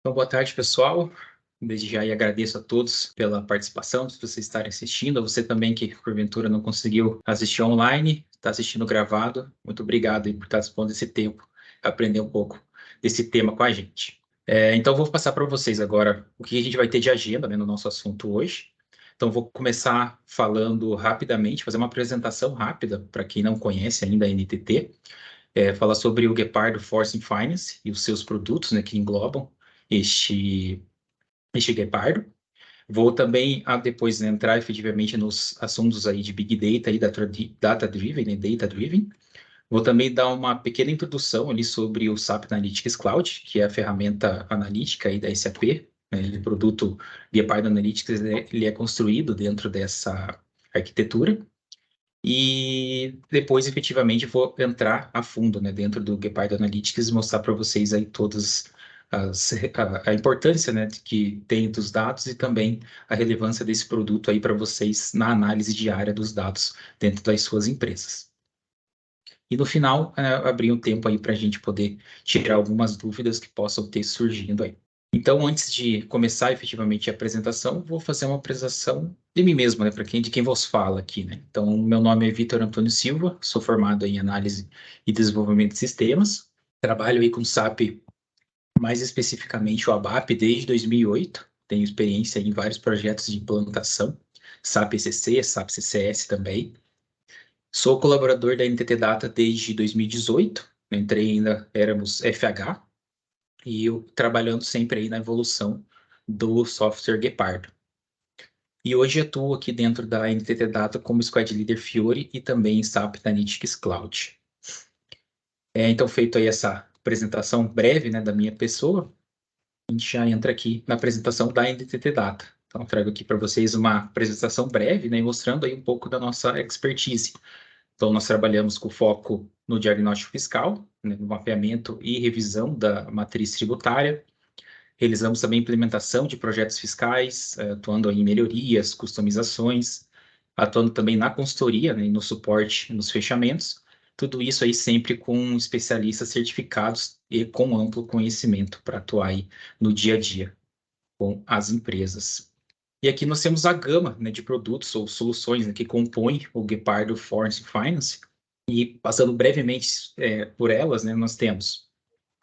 Então, boa tarde, pessoal. Desde já agradeço a todos pela participação, se vocês estarem assistindo, a você também que porventura não conseguiu assistir online, está assistindo gravado, muito obrigado aí por estar dispondo desse tempo, aprender um pouco desse tema com a gente. Então, vou passar para vocês agora o que a gente vai ter de agenda, né, no nosso assunto hoje. Então, vou começar falando rapidamente, fazer uma apresentação rápida para quem não conhece ainda a NTT, falar sobre o Guepardo Forcing Finance e os seus produtos, né, que englobam este Guepardo. Vou também depois entrar efetivamente nos assuntos aí de Big Data e Data-Driven, né, Data-Driven. Vou também dar uma pequena introdução ali sobre o SAP Analytics Cloud, que é a ferramenta analítica aí da SAP. O produto Guepardo Analytics ele é construído dentro dessa arquitetura. E depois, efetivamente, vou entrar a fundo, né, dentro do Guepardo Analytics e mostrar para vocês aí todas a importância, né, que tem dos dados e também a relevância desse produto aí para vocês na análise diária dos dados dentro das suas empresas. E no final, abrir um tempo aí para a gente poder tirar algumas dúvidas que possam ter surgindo aí. Então, antes de começar efetivamente a apresentação, vou fazer uma apresentação de mim mesmo, né, de quem vos fala aqui, né? Então, meu nome é Vitor Antônio Silva, sou formado em análise e desenvolvimento de sistemas, trabalho aí com SAP, mais especificamente o ABAP desde 2008, tenho experiência em vários projetos de implantação, SAP ECC, SAP CCS também. Sou colaborador da NTT Data desde 2018, entrei ainda, éramos FH, e eu trabalhando sempre aí na evolução do software Guepardo. E hoje atuo aqui dentro da NTT Data como Squad Leader Fiori e também em SAP Analytics Cloud. Então, feito aí essa apresentação breve, né, da minha pessoa, a gente já entra aqui na apresentação da NTT Data. Então, eu trago aqui para vocês uma apresentação breve, né, mostrando aí um pouco da nossa expertise. Então, nós trabalhamos com foco no diagnóstico fiscal, né, no mapeamento e revisão da matriz tributária. Realizamos também implementação de projetos fiscais, atuando em melhorias, customizações, atuando também na consultoria, né, e no suporte, nos fechamentos. Tudo isso aí sempre com especialistas certificados e com amplo conhecimento para atuar aí no dia a dia com as empresas. E aqui nós temos a gama, né, de produtos ou soluções, né, que compõem o Guepardo Forcing Finance. E passando brevemente por elas, né, nós temos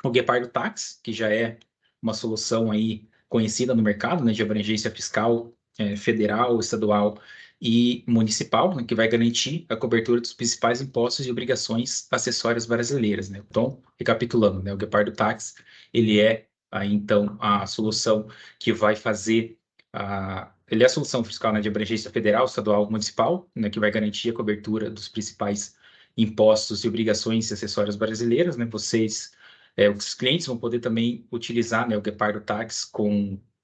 o Guepardo Tax, que já é uma solução aí conhecida no mercado, né, de abrangência fiscal federal, estadual e municipal, né, que vai garantir a cobertura dos principais impostos e obrigações acessórias brasileiras, né? Então, recapitulando, né, o Guepardo Tax, ele é aí então a solução que vai fazer ele é a solução fiscal, né, de abrangência federal, estadual, municipal, né, que vai garantir a cobertura dos principais impostos e obrigações e acessórias brasileiras, né? Os clientes vão poder também utilizar, né, o Guepardo Tax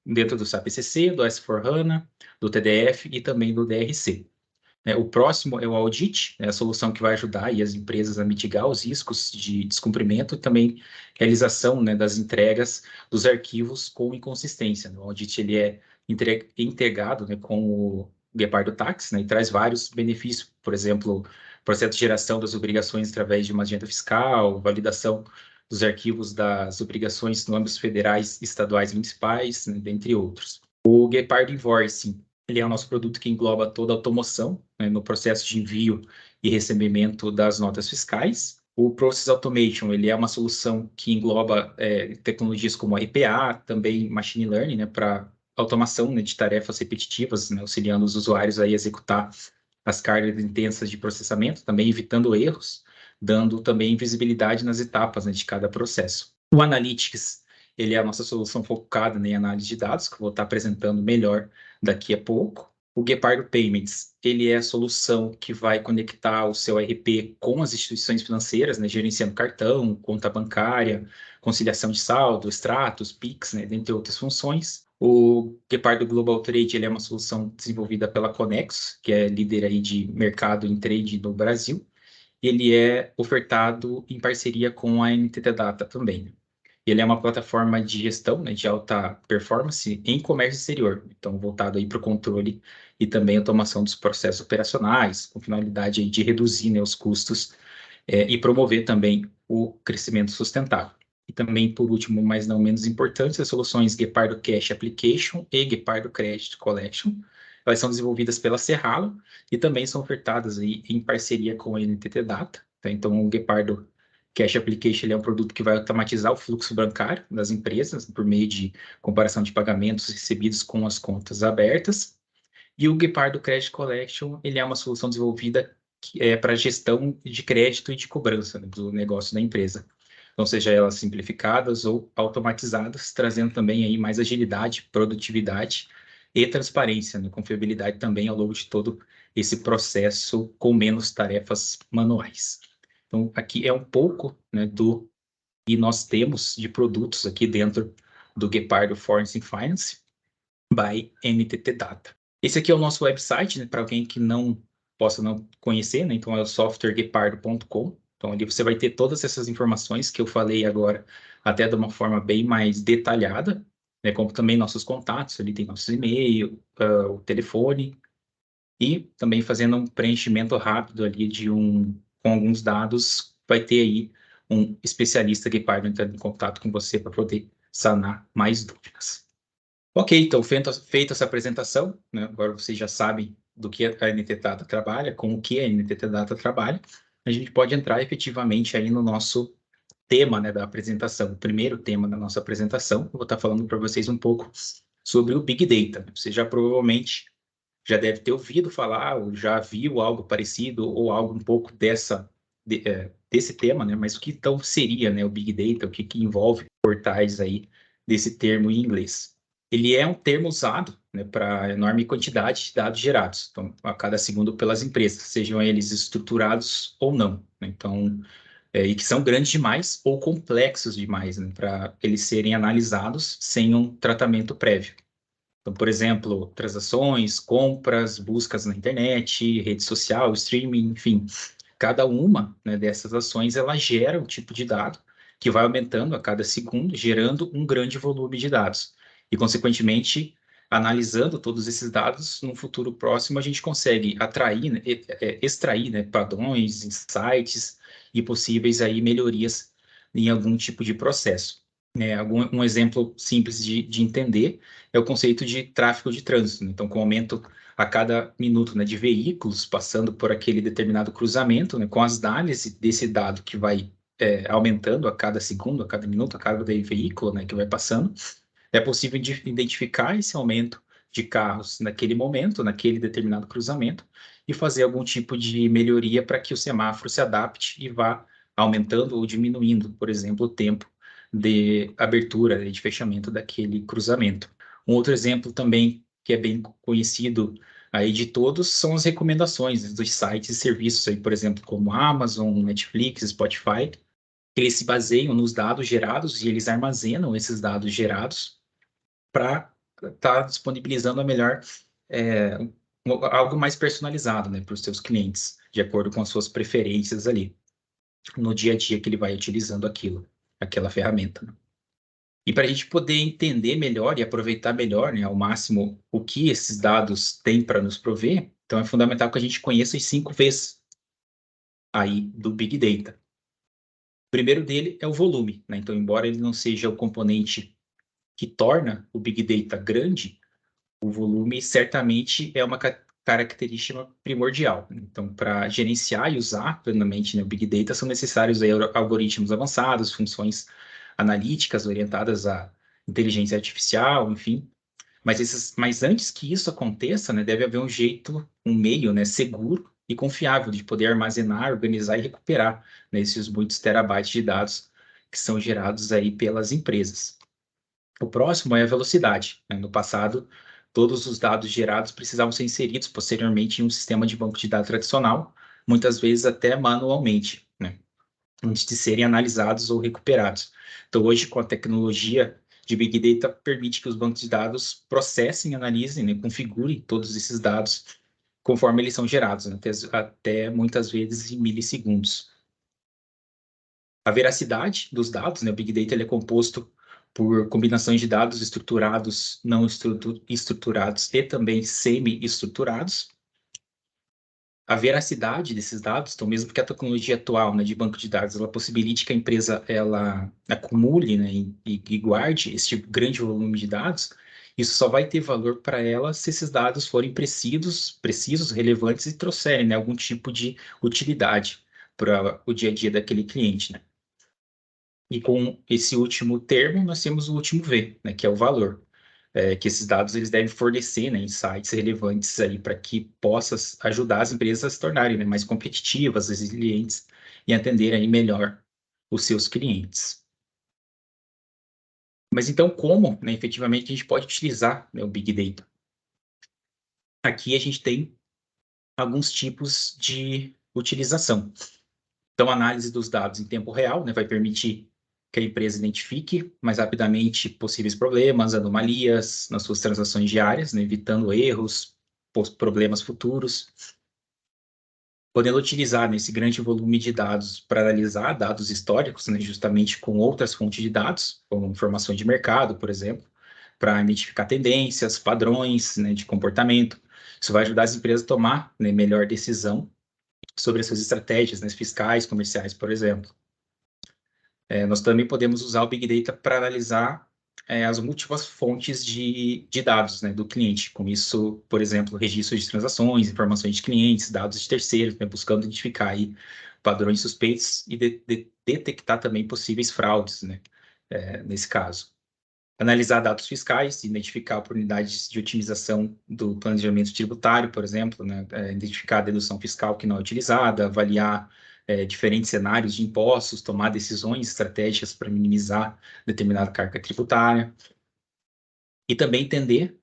dentro do SAP ECC, do S/4HANA, do TDF e também do DRC. O próximo é o Audit, a solução que vai ajudar aí as empresas a mitigar os riscos de descumprimento e também realização, né, das entregas dos arquivos com inconsistência. O Audit ele é integrado, né, com o Guepardo Tax, né, e traz vários benefícios, por exemplo, processo de geração das obrigações através de uma agenda fiscal, validação dos arquivos das obrigações no âmbito federais, estaduais e municipais, né, dentre outros. O Guepardo Invoicing, ele é o nosso produto que engloba toda a automação, né, no processo de envio e recebimento das notas fiscais. O Process Automation, ele é uma solução que engloba tecnologias como RPA, também Machine Learning, né, para automação, né, de tarefas repetitivas, né, auxiliando os usuários a executar as cargas intensas de processamento, também evitando erros, dando também visibilidade nas etapas, né, de cada processo. O Analytics, ele é a nossa solução focada, né, em análise de dados, que eu vou estar apresentando melhor daqui a pouco. O Guepardo Payments, ele é a solução que vai conectar o seu ERP com as instituições financeiras, né, gerenciando cartão, conta bancária, conciliação de saldo, extratos, PIX, né, dentre outras funções. O Guepardo Global Trade, ele é uma solução desenvolvida pela Conexus, que é líder aí de mercado em trade no Brasil. Ele é ofertado em parceria com a NTT Data também. Ele é uma plataforma de gestão, né, de alta performance em comércio exterior, então voltado aí para o controle e também automação dos processos operacionais, com finalidade aí de reduzir, né, os custos e promover também o crescimento sustentável. E também, por último, mas não menos importante, as soluções Guepardo Cash Application e Guepardo Credit Collection. Elas são desenvolvidas pela Serralo e também são ofertadas aí em parceria com a NTT Data. Tá? Então, o Guepardo Cash Application ele é um produto que vai automatizar o fluxo bancário das empresas por meio de comparação de pagamentos recebidos com as contas abertas. E o Guepardo Credit Collection ele é uma solução desenvolvida para gestão de crédito e de cobrança, né, do negócio da empresa. Então, seja elas simplificadas ou automatizadas, trazendo também aí mais agilidade, produtividade e transparência, né, confiabilidade também ao longo de todo esse processo com menos tarefas manuais. Então, aqui é um pouco, né, do que nós temos de produtos aqui dentro do Guepardo Foreign Finance by NTT Data. Esse aqui é o nosso website, né, para alguém que não possa não conhecer, né, então é o softwareguepardo.com. Então, ali você vai ter todas essas informações que eu falei agora, até de uma forma bem mais detalhada, né, como também nossos contatos, ali tem nosso e-mail, o telefone, e também fazendo um preenchimento rápido ali com alguns dados, vai ter aí um especialista Guepardo entrando em contato com você para poder sanar mais dúvidas. Ok, então, feita essa apresentação, né, agora vocês já sabem do que a NTT Data trabalha, com o que a NTT Data trabalha, a gente pode entrar efetivamente aí no nosso tema, né, da apresentação, o primeiro tema da nossa apresentação. Eu vou estar falando para vocês um pouco sobre o Big Data. Você já provavelmente já deve ter ouvido falar, ou já viu algo parecido, ou algo um pouco desse tema, né, mas o que então seria, né, o Big Data, o que envolve portais aí desse termo em inglês? Ele é um termo usado, né, para enorme quantidade de dados gerados, então, a cada segundo pelas empresas, sejam eles estruturados ou não, né? Então, e que são grandes demais ou complexos demais, né, para eles serem analisados sem um tratamento prévio. Então, por exemplo, transações, compras, buscas na internet, rede social, streaming, enfim, cada uma, né, dessas ações ela gera um tipo de dado que vai aumentando a cada segundo, gerando um grande volume de dados. E, consequentemente, analisando todos esses dados, no futuro próximo, a gente consegue atrair, né, extrair, né, padrões, insights e possíveis aí melhorias em algum tipo de processo. Um exemplo simples de entender é o conceito de tráfego de trânsito, né? Então, com o aumento a cada minuto, né, de veículos passando por aquele determinado cruzamento, né, com as análises desse dado que vai aumentando a cada segundo, a cada minuto, a cada veículo, né, que vai passando, é possível identificar esse aumento de carros naquele momento, naquele determinado cruzamento, e fazer algum tipo de melhoria para que o semáforo se adapte e vá aumentando ou diminuindo, por exemplo, o tempo de abertura e de fechamento daquele cruzamento. Um outro exemplo também que é bem conhecido aí de todos são as recomendações dos sites e serviços aí, por exemplo, como Amazon, Netflix, Spotify, que eles se baseiam nos dados gerados e eles armazenam esses dados gerados para estar disponibilizando é, algo mais personalizado, né, para os seus clientes, de acordo com as suas preferências ali, no dia a dia que ele vai utilizando aquela ferramenta, né? E para a gente poder entender melhor e aproveitar melhor, né, ao máximo o que esses dados têm para nos prover, então é fundamental que a gente conheça os 5 Vs aí do Big Data. O primeiro dele é o volume, né? Então, embora ele não seja o componente que torna o Big Data grande, o volume certamente é uma característica primordial. Então, para gerenciar e usar plenamente, né, o Big Data, são necessários aí algoritmos avançados, funções analíticas orientadas à inteligência artificial, enfim. Mas antes que isso aconteça, né, deve haver um jeito, um meio, né, seguro e confiável de poder armazenar, organizar e recuperar, né, esses muitos terabytes de dados que são gerados aí pelas empresas. O próximo é a velocidade, né? No passado, todos os dados gerados precisavam ser inseridos posteriormente em um sistema de banco de dados tradicional, muitas vezes até manualmente, né, antes de serem analisados ou recuperados. Então, hoje, com a tecnologia de Big Data, permite que os bancos de dados processem, analisem, né, configurem todos esses dados conforme eles são gerados, né, até muitas vezes em milissegundos. A veracidade dos dados, né, o Big Data ele é composto por combinações de dados estruturados, não estruturados e também semi-estruturados. a veracidade desses dados, então mesmo que a tecnologia atual, né, de banco de dados, ela possibilite que a empresa ela acumule, né, e guarde esse tipo grande volume de dados, isso só vai ter valor para ela se esses dados forem precisos, relevantes e trouxerem, né, algum tipo de utilidade para o dia a dia daquele cliente, né? E com esse último termo, nós temos o último V, né, que é o valor. Que esses dados eles devem fornecer, né, insights relevantes aí para que possa ajudar as empresas a se tornarem, né, mais competitivas, resilientes e atenderem aí melhor os seus clientes. Mas então, como, né, efetivamente a gente pode utilizar, né, o Big Data? Aqui a gente tem alguns tipos de utilização. Então, a análise dos dados em tempo real, né, vai permitir que a empresa identifique mais rapidamente possíveis problemas, anomalias nas suas transações diárias, né, evitando erros, problemas futuros, podendo utilizar nesse grande volume de dados para analisar dados históricos, né, justamente com outras fontes de dados, como informações de mercado, por exemplo, para identificar tendências, padrões, né, de comportamento. Isso vai ajudar as empresas a tomar, né, melhor decisão sobre as suas estratégias, né, fiscais, comerciais, por exemplo. Nós também podemos usar o Big Data para analisar as múltiplas fontes de dados, né, do cliente. Com isso, por exemplo, registros de transações, informações de clientes, dados de terceiros, né, buscando identificar aí padrões suspeitos e detectar também possíveis fraudes, né, nesse caso. Analisar dados fiscais, identificar oportunidades de otimização do planejamento tributário, por exemplo, né, identificar a dedução fiscal que não é utilizada, avaliar diferentes cenários de impostos, tomar decisões estratégicas para minimizar determinada carga tributária, e também entender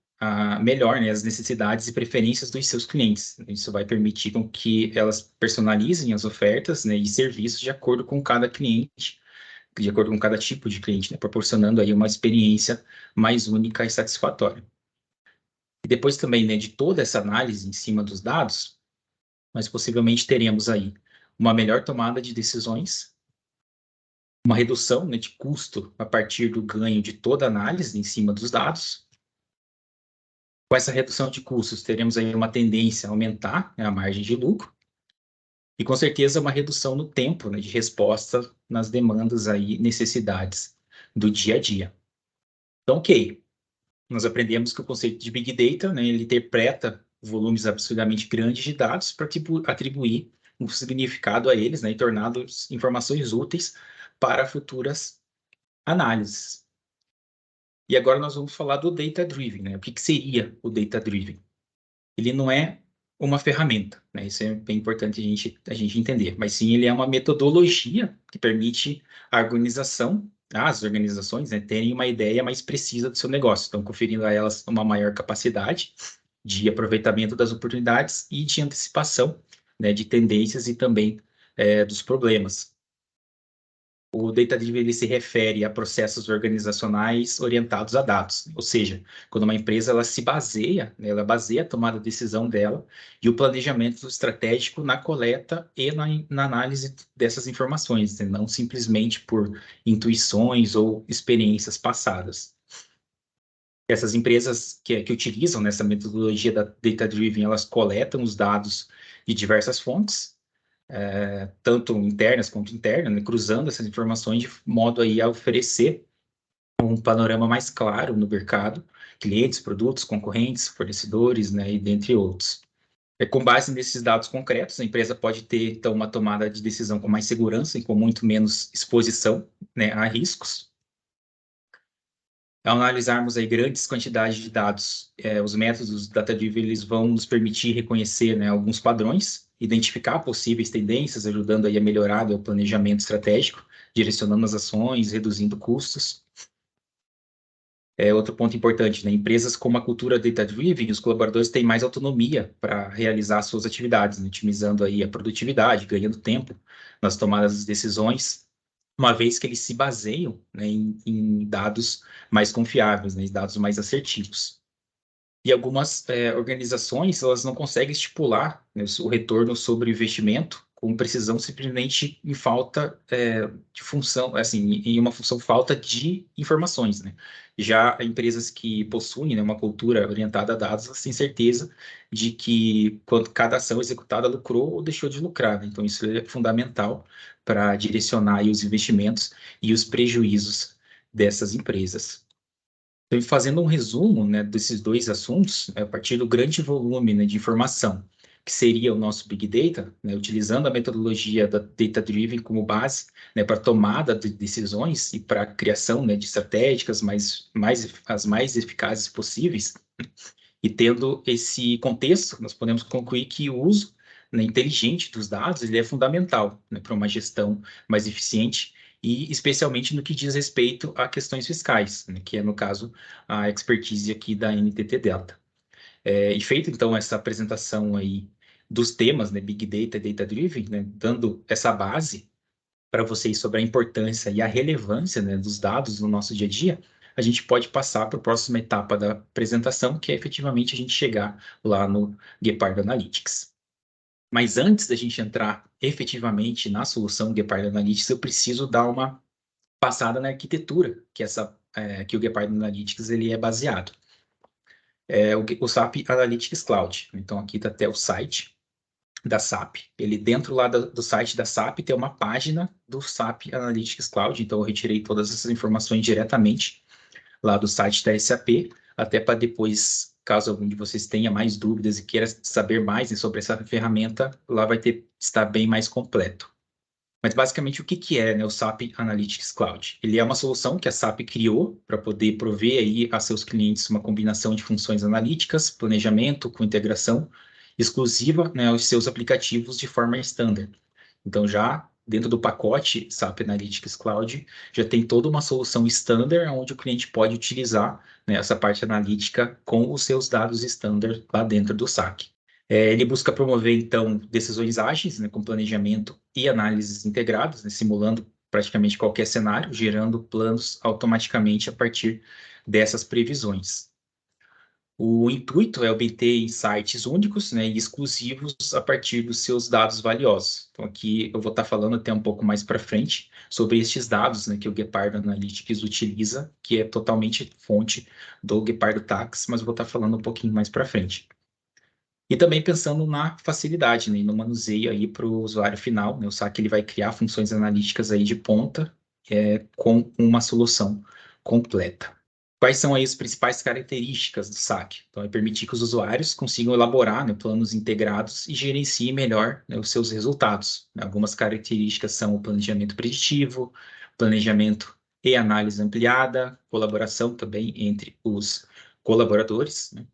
melhor, né, as necessidades e preferências dos seus clientes. Isso vai permitir com que elas personalizem as ofertas, né, e serviços de acordo com cada cliente, de acordo com cada tipo de cliente, né, proporcionando aí uma experiência mais única e satisfatória. E depois também, né, de toda essa análise em cima dos dados, nós possivelmente teremos aí uma melhor tomada de decisões, uma redução, né, de custo a partir do ganho de toda a análise em cima dos dados. Com essa redução de custos, teremos aí uma tendência a aumentar, né, a margem de lucro e, com certeza, uma redução no tempo, né, de resposta nas demandas aí, necessidades do dia a dia. Então, ok, nós aprendemos que o conceito de Big Data, né, ele interpreta volumes absurdamente grandes de dados para atribuir um significado a eles, né, e torná-los informações úteis para futuras análises. E agora nós vamos falar do Data Driven, né? O que seria o Data Driven? Ele não é uma ferramenta, né? Isso é bem importante a gente entender, mas sim ele é uma metodologia que permite a organização, as organizações, né, terem uma ideia mais precisa do seu negócio, então conferindo a elas uma maior capacidade de aproveitamento das oportunidades e de antecipação, né, de tendências e também dos problemas. O Data Driven ele se refere a processos organizacionais orientados a dados, ou seja, quando uma empresa ela se baseia, né, ela baseia a tomada de decisão dela e o planejamento estratégico na coleta e na análise dessas informações, né, não simplesmente por intuições ou experiências passadas. Essas empresas que utilizam nessa metodologia da Data Driven, elas coletam os dados de diversas fontes, tanto internas quanto internas, né, cruzando essas informações de modo aí a oferecer um panorama mais claro no mercado, clientes, produtos, concorrentes, fornecedores, né, e dentre outros. Com base nesses dados concretos, a empresa pode ter, então, uma tomada de decisão com mais segurança e com muito menos exposição, né, a riscos. Ao analisarmos aí grandes quantidades de dados, os métodos data-driven eles vão nos permitir reconhecer, né, alguns padrões, identificar possíveis tendências, ajudando aí a melhorar, né, o planejamento estratégico, direcionando as ações, reduzindo custos. Outro ponto importante, né, empresas com uma cultura data-driven, os colaboradores têm mais autonomia para realizar suas atividades, né, otimizando aí a produtividade, ganhando tempo nas tomadas de decisões, uma vez que eles se baseiam, né, em dados mais confiáveis, né, dados mais assertivos. E algumas organizações elas não conseguem estipular, né, o retorno sobre o investimento com precisão simplesmente em falta de função, assim, em uma função falta de informações, né? Já empresas que possuem, né, uma cultura orientada a dados, elas têm certeza de que quando cada ação executada lucrou ou deixou de lucrar, né? Então isso é fundamental para direcionar aí os investimentos e os prejuízos dessas empresas. Então, fazendo um resumo, né, desses dois assuntos, a partir do grande volume, né, de informação, que seria o nosso Big Data, né, utilizando a metodologia da Data Driven como base, né, para tomada de decisões e para a criação, né, de estratégicas as mais eficazes possíveis, e tendo esse contexto, nós podemos concluir que o uso, né, inteligente dos dados ele é fundamental, né, para uma gestão mais eficiente e especialmente no que diz respeito a questões fiscais, né, que é, no caso, a expertise aqui da NTT Delta. E feito, então, essa apresentação aí dos temas, né, Big Data e Data Driven, né, dando essa base para vocês sobre a importância e a relevância, né, dos dados no nosso dia a dia, a gente pode passar para a próxima etapa da apresentação, que é efetivamente a gente chegar lá no Gepard Analytics. Mas antes da gente entrar efetivamente na solução Gepard Analytics, eu preciso dar uma passada na arquitetura que o Gepard Analytics ele é baseado. O SAP Analytics Cloud. Então aqui está até o site da SAP. Ele dentro lá do site da SAP tem uma página do SAP Analytics Cloud. Então eu retirei todas essas informações diretamente lá do site da SAP, até para depois, caso algum de vocês tenha mais dúvidas e queira saber mais, né, sobre essa ferramenta, lá vai estar bem mais completo. Mas basicamente o que é, né, o SAP Analytics Cloud? Ele é uma solução que a SAP criou para poder prover aí a seus clientes uma combinação de funções analíticas, planejamento com integração exclusiva, né, aos seus aplicativos de forma standard. Então já dentro do pacote SAP Analytics Cloud já tem toda uma solução standard onde o cliente pode utilizar, né, essa parte analítica com os seus dados standard lá dentro do SAC. Ele busca promover, então, decisões ágeis, né, com planejamento e análises integradas, né, simulando praticamente qualquer cenário, gerando planos automaticamente a partir dessas previsões. O intuito é obter insights únicos, né, e exclusivos a partir dos seus dados valiosos. Então, aqui eu vou estar falando até um pouco mais para frente sobre estes dados, né, que o Gepard Analytics utiliza, que é totalmente fonte do Gepard Tax, mas eu vou estar falando um pouquinho mais para frente. E também pensando na facilidade, né, e no manuseio aí para o usuário final, né, o SAC ele vai criar funções analíticas aí de ponta com uma solução completa. Quais são aí as principais características do SAC? Então, é permitir que os usuários consigam elaborar, né, planos integrados e gerenciem melhor, né, os seus resultados. Algumas características são o planejamento preditivo, planejamento e análise ampliada, colaboração também entre os colaboradores, né,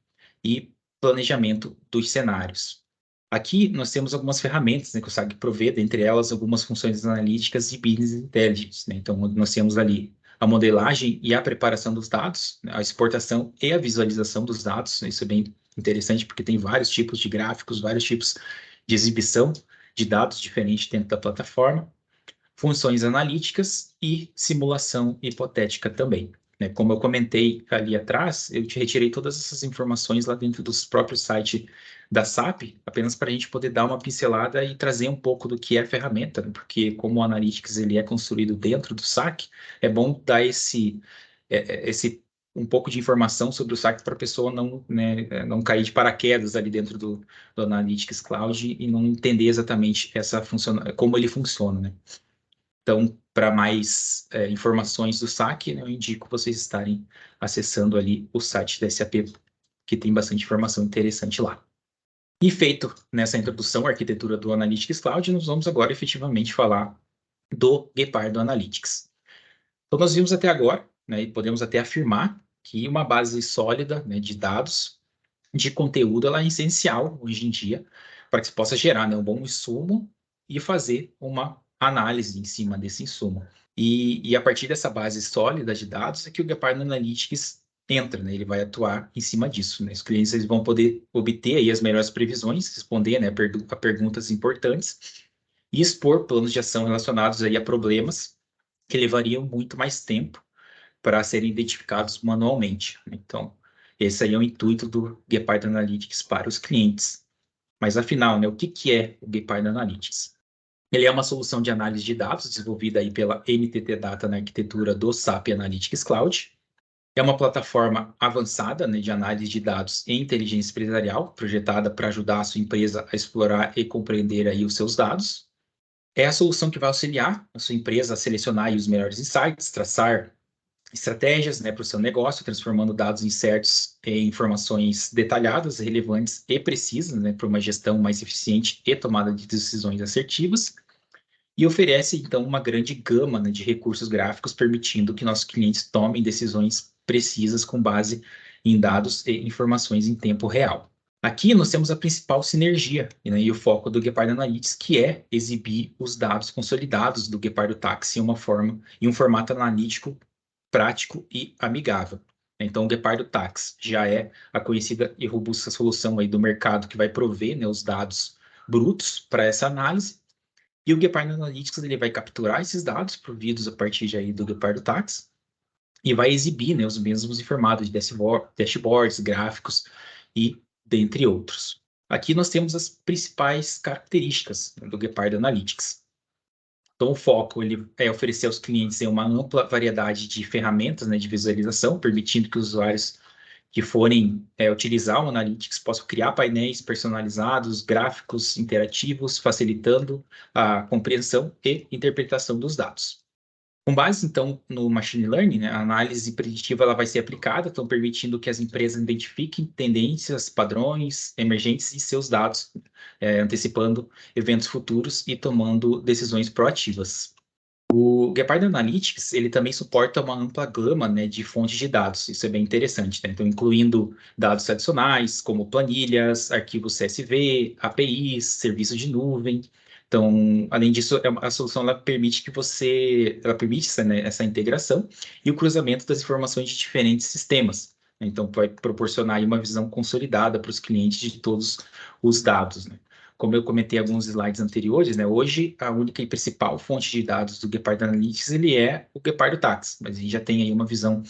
e planejamento dos cenários. Aqui nós temos algumas ferramentas, né, que o SAC provê, dentre elas algumas funções analíticas e business intelligence, né? Então nós temos ali a modelagem e a preparação dos dados, né, a exportação e a visualização dos dados, né? Isso é bem interessante porque tem vários tipos de gráficos, vários tipos de exibição de dados diferentes dentro da plataforma, funções analíticas e simulação hipotética também, né? Como eu comentei ali atrás, eu te retirei todas essas informações lá dentro dos próprios sites da SAP, apenas para a gente poder dar uma pincelada e trazer um pouco do que é a ferramenta, né? Porque como o Analytics ele é construído dentro do SAC, é bom dar esse um pouco de informação sobre o SAC para a pessoa não, né, não cair de paraquedas ali dentro do Analytics Cloud e não entender exatamente como ele funciona, né? Então, para mais informações do SAC, né, eu indico vocês estarem acessando ali o site da SAP, que tem bastante informação interessante lá. E feito nessa introdução à arquitetura do Analytics Cloud, nós vamos agora efetivamente falar do Gepard Analytics. Então, nós vimos até agora, né, e podemos até afirmar que uma base sólida, né, de dados, de conteúdo, ela é essencial hoje em dia para que se possa gerar, né, um bom insumo e fazer uma análise em cima desse insumo. E a partir dessa base sólida de dados é que o Gepard Analytics entra, né? Ele vai atuar em cima disso, né? Os clientes eles vão poder obter aí as melhores previsões, responder, né, a perguntas importantes e expor planos de ação relacionados aí a problemas que levariam muito mais tempo para serem identificados manualmente. Então, esse aí é o intuito do Gepard Analytics para os clientes. Mas afinal, né, o que é o Gepard Analytics? Ele é uma solução de análise de dados desenvolvida aí pela NTT Data na arquitetura do SAP Analytics Cloud. É uma plataforma avançada, né, de análise de dados e inteligência empresarial, projetada para ajudar a sua empresa a explorar e compreender aí os seus dados. É a solução que vai auxiliar a sua empresa a selecionar aí os melhores insights, traçar estratégias, né, para o seu negócio, transformando dados incertos em informações detalhadas, relevantes e precisas, né, para uma gestão mais eficiente e tomada de decisões assertivas. E oferece, então, uma grande gama, né, de recursos gráficos, permitindo que nossos clientes tomem decisões precisas com base em dados e informações em tempo real. Aqui nós temos a principal sinergia, né, e o foco do Guepardo Analytics, que é exibir os dados consolidados do Guepardo Tax em um formato analítico prático e amigável. Então, o Guepardo Tax já é a conhecida e robusta solução aí do mercado que vai prover, né, os dados brutos para essa análise. E o Guepardo Analytics ele vai capturar esses dados providos a partir de aí do Guepardo Tax e vai exibir, né, os mesmos em formato de dashboards, gráficos e dentre outros. Aqui nós temos as principais características, né, do Guepardo Analytics. Então, o foco ele é oferecer aos clientes uma ampla variedade de ferramentas, né, de visualização, permitindo que os usuários que forem utilizar o Analytics possam criar painéis personalizados, gráficos interativos, facilitando a compreensão e interpretação dos dados. Com base, então, no Machine Learning, né, a análise preditiva ela vai ser aplicada, então permitindo que as empresas identifiquem tendências, padrões emergentes em seus dados, antecipando eventos futuros e tomando decisões proativas. O Guepardo Analytics, ele também suporta uma ampla gama, né, de fontes de dados, isso é bem interessante, né? Então, incluindo dados adicionais, como planilhas, arquivos CSV, APIs, serviços de nuvem. Então, além disso, a solução ela permite ela permite essa integração e o cruzamento das informações de diferentes sistemas. Então, vai proporcionar aí uma visão consolidada para os clientes de todos os dados, né? Como eu comentei em alguns slides anteriores, né, hoje a única e principal fonte de dados do Guepardo Analytics ele é o Guepardo Tax, mas a gente já tem aí uma visão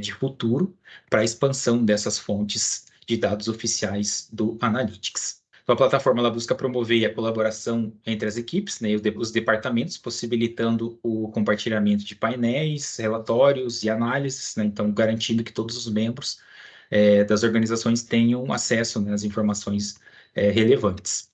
de futuro para a expansão dessas fontes de dados oficiais do Analytics. Então, a plataforma ela busca promover a colaboração entre as equipes, né, os departamentos, possibilitando o compartilhamento de painéis, relatórios e análises, né, então garantindo que todos os membros das organizações tenham acesso, né, às informações relevantes.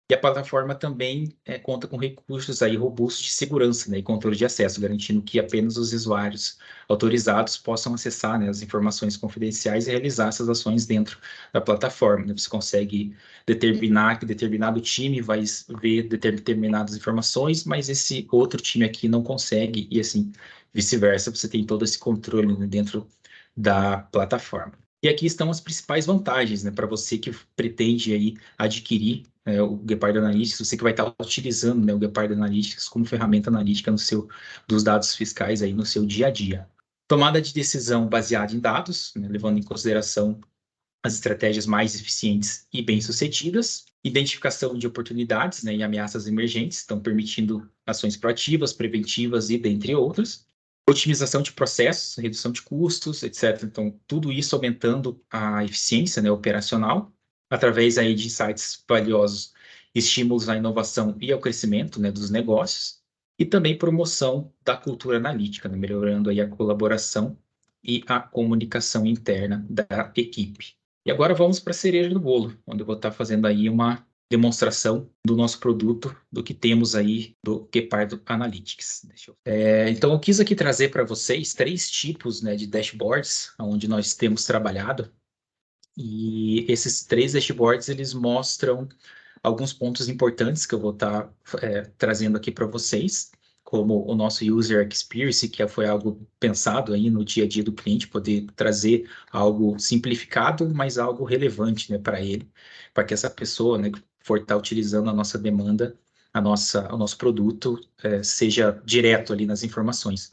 E a plataforma também conta com recursos aí robustos de segurança, né, e controle de acesso, garantindo que apenas os usuários autorizados possam acessar, né, as informações confidenciais e realizar essas ações dentro da plataforma, né? Você consegue determinar que determinado time vai ver determinadas informações, mas esse outro time aqui não consegue, e assim vice-versa, você tem todo esse controle, né, dentro da plataforma. E aqui estão as principais vantagens, né, para você que pretende aí adquirir o Guepardo Analytics, você que vai estar utilizando, né, o Guepardo Analytics como ferramenta analítica dos dados fiscais aí no seu dia a dia. Tomada de decisão baseada em dados, né, levando em consideração as estratégias mais eficientes e bem-sucedidas, identificação de oportunidades, né, e ameaças emergentes, estão permitindo ações proativas, preventivas e dentre outras. Otimização de processos, redução de custos, etc. Então, tudo isso aumentando a eficiência, né, operacional, através aí de insights valiosos, estímulos à inovação e ao crescimento, né, dos negócios, e também promoção da cultura analítica, né, melhorando aí a colaboração e a comunicação interna da equipe. E agora vamos para a cereja do bolo, onde eu vou estar fazendo aí uma demonstração do nosso produto, do que temos aí do Guepardo Analytics. Então, eu quis aqui trazer para vocês 3 tipos, né, de dashboards, onde nós temos trabalhado. E esses 3 dashboards, eles mostram alguns pontos importantes que eu vou estar trazendo aqui para vocês, como o nosso User Experience, que foi algo pensado aí no dia a dia do cliente, poder trazer algo simplificado, mas algo relevante, né, para ele, para que essa pessoa, né, que for estar utilizando a nossa demanda, o nosso produto, seja direto ali nas informações.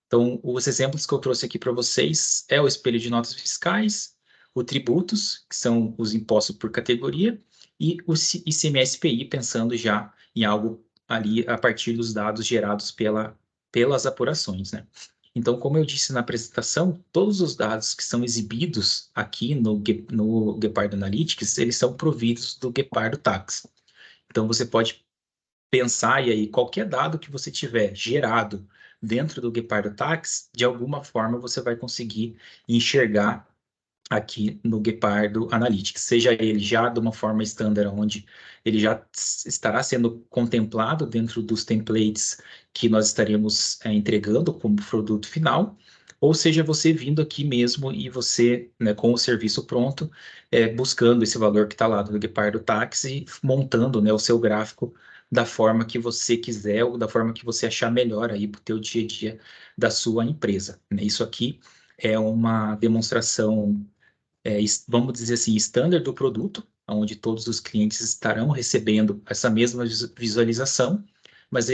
Então, os exemplos que eu trouxe aqui para vocês é o espelho de notas fiscais, o tributos, que são os impostos por categoria, e o ICMS-PI, pensando já em algo ali a partir dos dados gerados pelas apurações, né? Então, como eu disse na apresentação, todos os dados que são exibidos aqui no Guepardo Analytics, eles são providos do Guepardo Tax. Então, você pode pensar, e aí qualquer dado que você tiver gerado dentro do Guepardo Tax, de alguma forma você vai conseguir enxergar aqui no Guepardo Analytics, seja ele já de uma forma standard, onde ele já estará sendo contemplado dentro dos templates que nós estaremos entregando como produto final, ou seja, você vindo aqui mesmo e você, né, com o serviço pronto, buscando esse valor que está lá do Guepardo Tax e montando, né, o seu gráfico da forma que você quiser ou da forma que você achar melhor aí para o teu dia a dia da sua empresa, né? Isso aqui é uma demonstração, vamos dizer assim, standard do produto, onde todos os clientes estarão recebendo essa mesma visualização, mas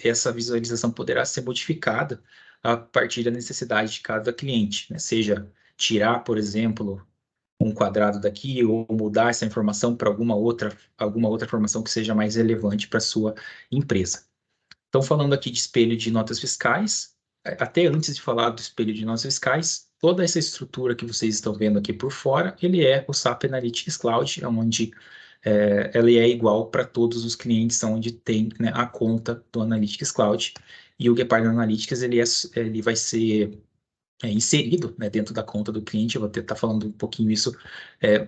essa visualização poderá ser modificada a partir da necessidade de cada cliente, né? Seja tirar, por exemplo, um quadrado daqui ou mudar essa informação para alguma outra informação que seja mais relevante para a sua empresa. Então, falando aqui de espelho de notas fiscais, até antes de falar do espelho de notas fiscais, toda essa estrutura que vocês estão vendo aqui por fora, ele é o SAP Analytics Cloud, onde ele é igual para todos os clientes onde tem, né, a conta do Analytics Cloud. E o Guepardo Analytics, ele vai ser inserido, né, dentro da conta do cliente. Eu vou estar falando um pouquinho isso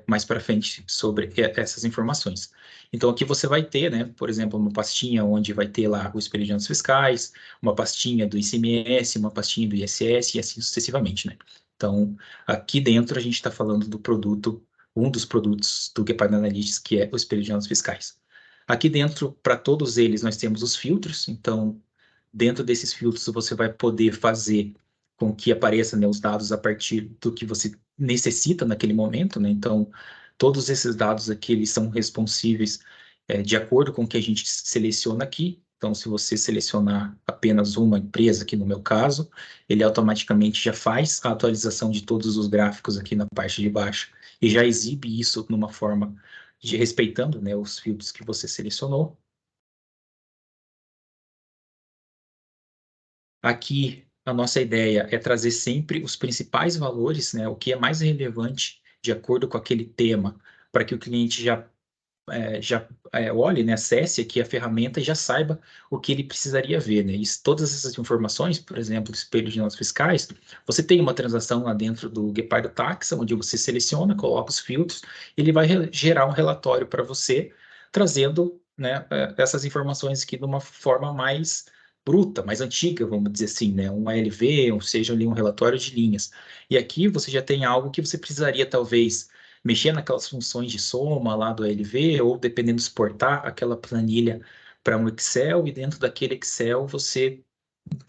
mais para frente sobre essas informações. Então, aqui você vai ter, né, por exemplo, uma pastinha onde vai ter lá o espelho de notas fiscais, uma pastinha do ICMS, uma pastinha do ISS e assim sucessivamente, né? Então, aqui dentro a gente está falando do produto, um dos produtos do Guepardo Analytics, que é o espelho de notas fiscais. Aqui dentro, para todos eles, nós temos os filtros. Então, dentro desses filtros, você vai poder fazer com que apareçam, né, os dados a partir do que você necessita naquele momento, né? Então, todos esses dados aqui, eles são responsíveis de acordo com o que a gente seleciona aqui. Então, se você selecionar apenas uma empresa, aqui no meu caso, ele automaticamente já faz a atualização de todos os gráficos aqui na parte de baixo e já exibe isso numa forma de respeitando, né, os filtros que você selecionou. Aqui, a nossa ideia é trazer sempre os principais valores, né, o que é mais relevante de acordo com aquele tema, para que o cliente já olhe, né, acesse aqui a ferramenta e já saiba o que ele precisaria ver, né? E todas essas informações, por exemplo, do espelho de notas fiscais, você tem uma transação lá dentro do Guepardo Tax, onde você seleciona, coloca os filtros, ele vai gerar um relatório para você, trazendo, né, essas informações aqui de uma forma mais bruta, mais antiga, vamos dizer assim, né? Um ALV, ou seja, ali um relatório de linhas. E aqui você já tem algo que você precisaria, talvez, mexer naquelas funções de soma lá do ALV, ou dependendo, exportar aquela planilha para um Excel, e dentro daquele Excel você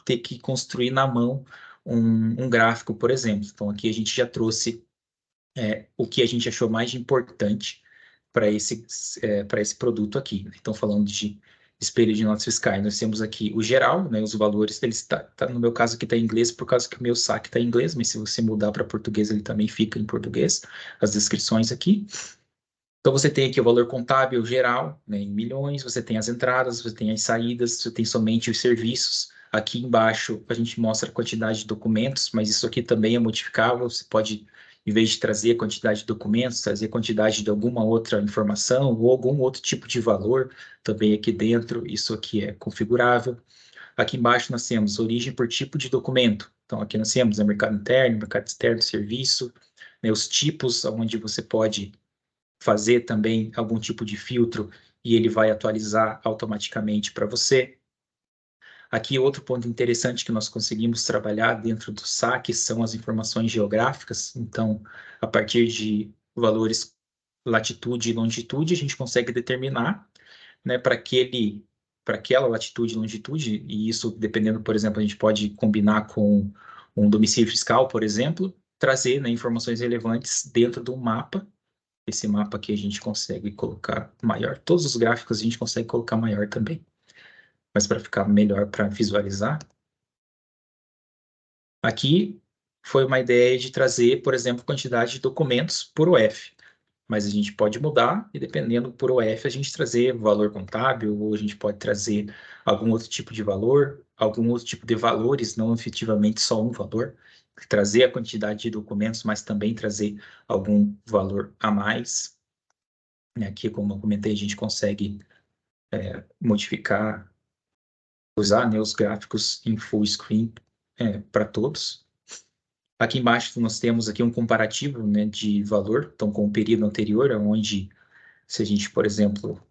ter que construir na mão um gráfico, por exemplo. Então, aqui a gente já trouxe o que a gente achou mais importante para esse produto aqui. Então, falando de espelho de notas fiscais, nós temos aqui o geral, né, os valores, eles no meu caso aqui está em inglês, por causa que o meu saque está em inglês, mas se você mudar para português, ele também fica em português, as descrições aqui. Então, você tem aqui o valor contábil geral, né, em milhões, você tem as entradas, você tem as saídas, você tem somente os serviços. Aqui embaixo, a gente mostra a quantidade de documentos, mas isso aqui também é modificável. Você pode, em vez de trazer a quantidade de documentos, trazer a quantidade de alguma outra informação ou algum outro tipo de valor também aqui dentro. Isso aqui é configurável. Aqui embaixo nós temos origem por tipo de documento. Então, aqui nós temos mercado interno, mercado externo, serviço, né, os tipos onde você pode fazer também algum tipo de filtro e ele vai atualizar automaticamente para você. Aqui, outro ponto interessante que nós conseguimos trabalhar dentro do SAC são as informações geográficas. Então, a partir de valores latitude e longitude, a gente consegue determinar, né, para aquela latitude e longitude, e isso, dependendo, por exemplo, a gente pode combinar com um domicílio fiscal, por exemplo, trazer, né, informações relevantes dentro do mapa. Esse mapa aqui a gente consegue colocar maior. Todos os gráficos a gente consegue colocar maior também. Mas para ficar melhor para visualizar. Aqui foi uma ideia de trazer, por exemplo, quantidade de documentos por UF. Mas a gente pode mudar e dependendo por UF a gente trazer valor contábil ou a gente pode trazer algum outro tipo de valor, algum outro tipo de valores, não efetivamente só um valor. Trazer a quantidade de documentos, mas também trazer algum valor a mais. Aqui, como eu comentei, a gente consegue modificar, usar, né, os gráficos em full screen para todos. Aqui embaixo nós temos aqui um comparativo, né, de valor, então com o período anterior, onde se a gente, por exemplo,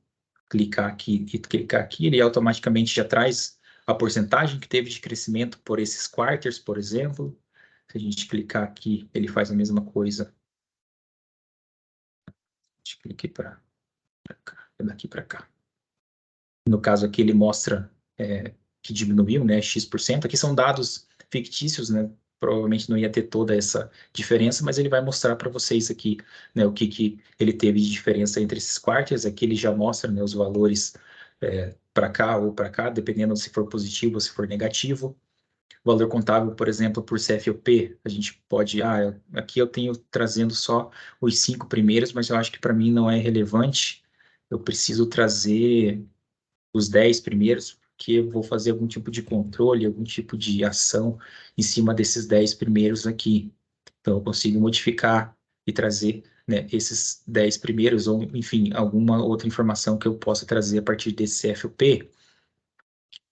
clicar aqui e clicar aqui, ele automaticamente já traz a porcentagem que teve de crescimento por esses quarters, por exemplo. Se a gente clicar aqui, ele faz a mesma coisa. Deixa eu clicar para cá, daqui para cá. No caso aqui, ele mostra que diminuiu, né, X%. Aqui são dados fictícios, né? Provavelmente não ia ter toda essa diferença, mas ele vai mostrar para vocês aqui, né, o que ele teve de diferença entre esses quarters. Aqui ele já mostra, né, os valores para cá ou para cá, dependendo se for positivo ou se for negativo. O valor contábil, por exemplo, por CFOP, a gente pode, aqui eu tenho trazendo só os 5 primeiros, mas eu acho que para mim não é relevante. Eu preciso trazer os 10 primeiros, porque eu vou fazer algum tipo de controle, algum tipo de ação em cima desses 10 primeiros aqui. Então, eu consigo modificar e trazer, né, esses 10 primeiros, ou, enfim, alguma outra informação que eu possa trazer a partir desse CFP.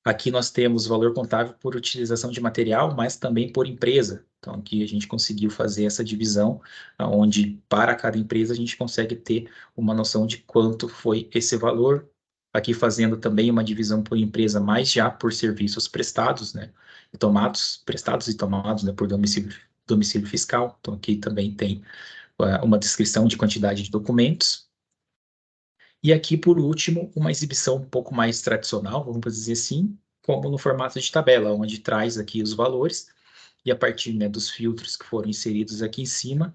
Aqui nós temos valor contábil por utilização de material, mas também por empresa. Então, aqui a gente conseguiu fazer essa divisão, onde para cada empresa a gente consegue ter uma noção de quanto foi esse valor. Aqui fazendo também uma divisão por empresa, mas já por serviços prestados, né? Prestados e tomados, né, por domicílio fiscal. Então, aqui também tem uma descrição de quantidade de documentos. E aqui, por último, uma exibição um pouco mais tradicional, vamos dizer assim, como no formato de tabela, onde traz aqui os valores, e a partir, né, dos filtros que foram inseridos aqui em cima,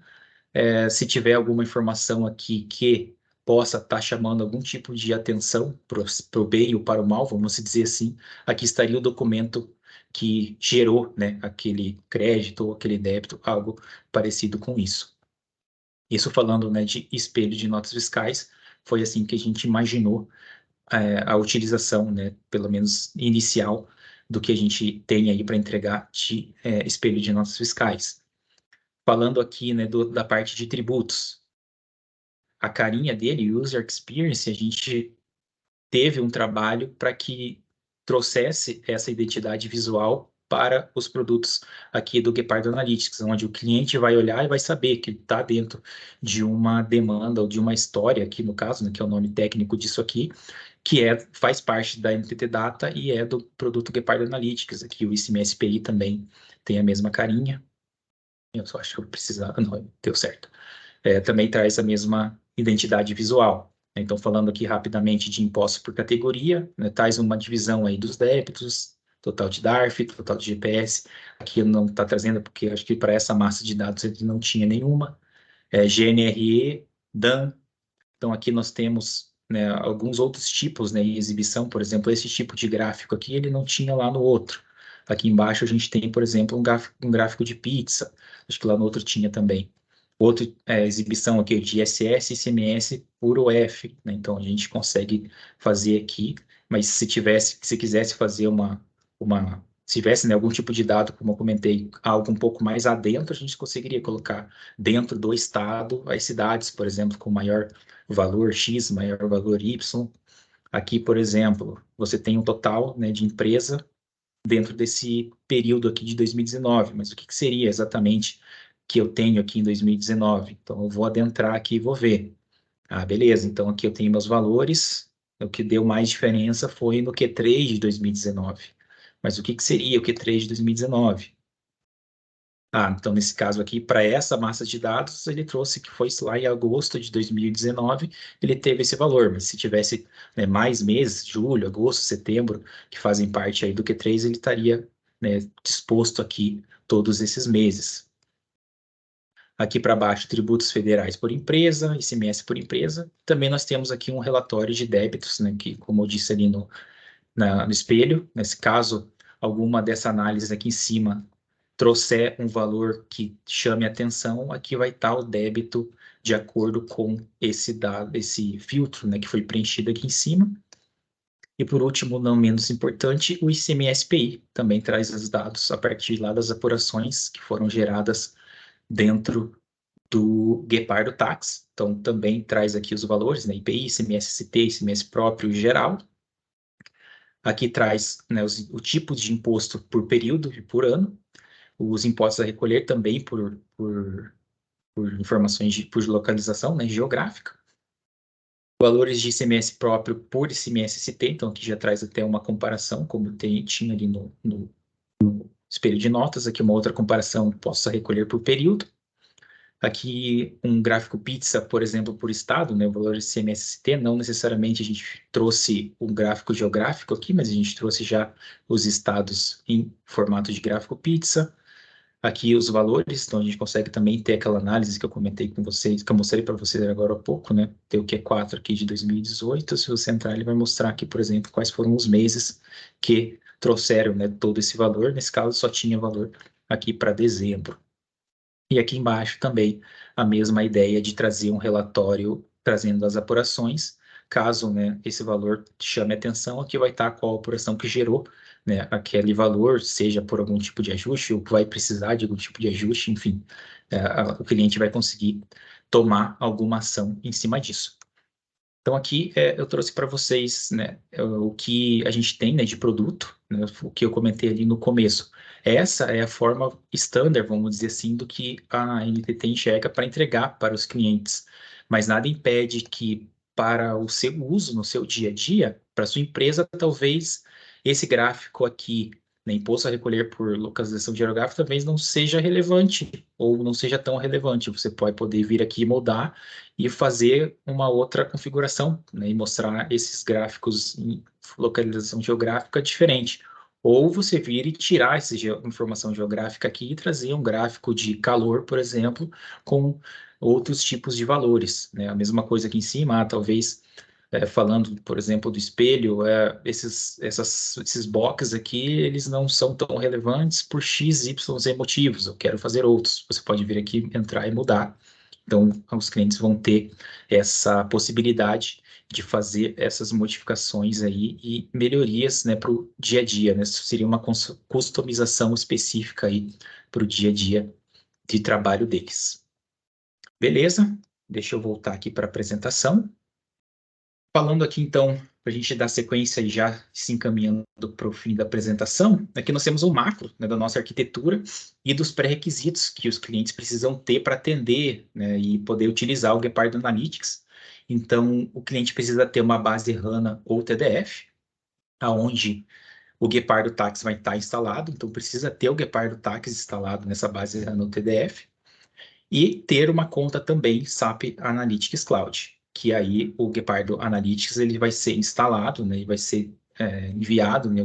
se tiver alguma informação aqui que possa estar chamando algum tipo de atenção para o bem ou para o mal, vamos dizer assim, aqui estaria o documento que gerou, né, aquele crédito ou aquele débito, algo parecido com isso. Isso falando, né, de espelho de notas fiscais, foi assim que a gente imaginou a utilização, né, pelo menos inicial, do que a gente tem aí para entregar de espelho de notas fiscais. Falando aqui, né, da parte de tributos, a carinha dele, User Experience, a gente teve um trabalho para que trouxesse essa identidade visual para os produtos aqui do Guepardo Analytics, onde o cliente vai olhar e vai saber que está dentro de uma demanda ou de uma história, aqui no caso, né, que é o nome técnico disso aqui, que faz parte da NTT Data e é do produto Guepardo Analytics. Aqui o ICMS PI também tem a mesma carinha. Eu só acho que eu precisava, não, deu certo. Também traz a mesma identidade visual. Então, falando aqui rapidamente de impostos por categoria, né, traz uma divisão aí dos débitos, total de DARF, total de GPS. Aqui não está trazendo, porque acho que para essa massa de dados ele não tinha nenhuma. GNRE, DAN. Então, aqui nós temos, né, alguns outros tipos, né, em exibição. Por exemplo, esse tipo de gráfico aqui, ele não tinha lá no outro. Aqui embaixo a gente tem, por exemplo, um gráfico de pizza. Acho que lá no outro tinha também. Outra exibição aqui de ISS e ICMS por OF, né? Então a gente consegue fazer aqui, mas se quisesse fazer se tivesse, né, algum tipo de dado, como eu comentei, algo um pouco mais adentro, a gente conseguiria colocar dentro do estado as cidades, por exemplo, com maior valor X, maior valor Y. Aqui, por exemplo, você tem um total, né, de empresa dentro desse período aqui de 2019, mas o que seria exatamente que eu tenho aqui em 2019? Então, eu vou adentrar aqui e vou ver. Beleza, então aqui eu tenho meus valores, o que deu mais diferença foi no Q3 de 2019. Mas o que seria o Q3 de 2019? Então nesse caso aqui, para essa massa de dados, ele trouxe que foi lá em agosto de 2019, ele teve esse valor, mas se tivesse, né, mais meses, julho, agosto, setembro, que fazem parte aí do Q3, ele estaria, né, disposto aqui todos esses meses. Aqui para baixo, tributos federais por empresa, ICMS por empresa. Também nós temos aqui um relatório de débitos, né, que, como eu disse ali no espelho, nesse caso, alguma dessa análise aqui em cima trouxer um valor que chame atenção, aqui vai estar o débito de acordo com esse dado, esse filtro, né, que foi preenchido aqui em cima. E por último, não menos importante, o ICMS-PI também traz os dados a partir lá das apurações que foram geradas dentro do Guepardo Tax. Então, também traz aqui os valores, né, IPI, ICMS-ST, ICMS próprio geral. Aqui traz, né, o tipo de imposto por período e por ano, os impostos a recolher também por informações por localização, né, geográfica, valores de ICMS próprio por ICMS-ST, então aqui já traz até uma comparação, como tinha ali no espelho de notas, aqui uma outra comparação, possa recolher por período. Aqui um gráfico pizza, por exemplo, por estado, né, o valor de ICMS-ST, não necessariamente a gente trouxe um gráfico geográfico aqui, mas a gente trouxe já os estados em formato de gráfico pizza. Aqui os valores, então a gente consegue também ter aquela análise que eu comentei com vocês, que eu mostrei para vocês agora há pouco, né? Tem o Q4 aqui de 2018, se você entrar, ele vai mostrar aqui, por exemplo, quais foram os meses que trouxeram, né, todo esse valor. Nesse caso, só tinha valor aqui para dezembro. E aqui embaixo também a mesma ideia de trazer um relatório trazendo as apurações. Caso, né, esse valor chame atenção, aqui vai estar qual a apuração que gerou, né, aquele valor, seja por algum tipo de ajuste, ou vai precisar de algum tipo de ajuste, enfim, o cliente vai conseguir tomar alguma ação em cima disso. Então aqui eu trouxe para vocês, né, o que a gente tem, né, de produto, né, o que eu comentei ali no começo. Essa é a forma standard, vamos dizer assim, do que a NTT enxerga para entregar para os clientes. Mas nada impede que para o seu uso no seu dia a dia, para sua empresa, talvez esse gráfico aqui, né, imposto a recolher por localização geográfica, talvez não seja relevante ou não seja tão relevante. Você pode poder vir aqui e mudar e fazer uma outra configuração, né, e mostrar esses gráficos em localização geográfica diferente. Ou você vir e tirar essa informação geográfica aqui e trazer um gráfico de calor, por exemplo, com outros tipos de valores, né? A mesma coisa aqui em cima, talvez falando, por exemplo, do espelho, esses boxes aqui, eles não são tão relevantes por X, Y, Z motivos. Eu quero fazer outros. Você pode vir aqui, entrar e mudar. Então, os clientes vão ter essa possibilidade de fazer essas modificações aí e melhorias, né, para o dia a dia, né? Isso seria uma customização específica aí para o dia a dia de trabalho deles. Beleza? Deixa eu voltar aqui para a apresentação. Falando aqui, então, para a gente dar sequência e já se encaminhando para o fim da apresentação, aqui nós temos um macro, né, da nossa arquitetura e dos pré-requisitos que os clientes precisam ter para atender, né, e poder utilizar o Guepardo Analytics. Então, o cliente precisa ter uma base HANA ou TDF, aonde o Guepardo Tax vai estar instalado, então precisa ter o Guepardo Tax instalado nessa base HANA ou TDF, e ter uma conta também SAP Analytics Cloud, que aí o Guepardo Analytics ele vai ser instalado, né, e vai ser enviado, né,